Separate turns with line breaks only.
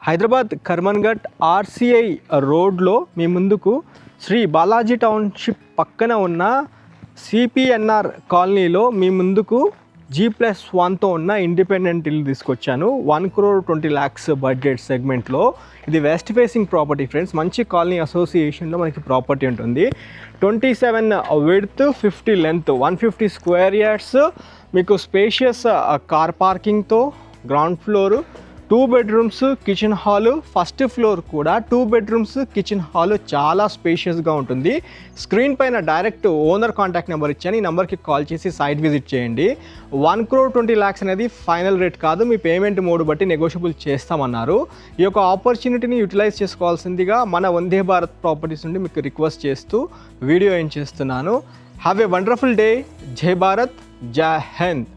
Hyderabad Karmanghat RCI రోడ్లో మీ ముందుకు Shri Balaji township పక్కన ఉన్న సిపిఎన్ఆర్ కాలనీలో మీ ముందుకు G+1తో ఉన్న ఇండిపెండెంట్ ఇల్లు తీసుకొచ్చాను. 1,20,00,000 బడ్జెట్ సెగ్మెంట్లో. ఇది వెస్ట్ ఫేసింగ్ ప్రాపర్టీ ఫ్రెండ్స్. మంచి కాలనీ అసోసియేషన్లో మనకి ప్రాపర్టీ ఉంటుంది. 27 విడ్త్, 50 లెంత్, 150 స్క్వేర్ యార్డ్స్, మీకు స్పేషియస్ కార్ పార్కింగ్తో, ground floor, 2 bedrooms, kitchen hall, first floor కూడా 2 బెడ్రూమ్స్, కిచెన్ హాలు చాలా స్పేషియస్గా ఉంటుంది. స్క్రీన్ పైన డైరెక్ట్ ఓనర్ కాంటాక్ట్ నెంబర్ ఇచ్చాను. ఈ నెంబర్కి కాల్ చేసి సైట్ విజిట్ చేయండి. 1,20,00,000 అనేది ఫైనల్ రేట్ కాదు, మీ పేమెంట్ మోడ్ బట్టి నెగోషియబుల్ చేస్తామన్నారు. ఈ యొక్క ఆపర్చునిటీని యూటిలైజ్ చేసుకోవాల్సిందిగా మన వందే భారత్ ప్రాపర్టీస్ నుండి మీకు రిక్వెస్ట్ చేస్తూ వీడియో ఏం చేస్తున్నాను. Have a wonderful day. జై భారత్, జై హింద్.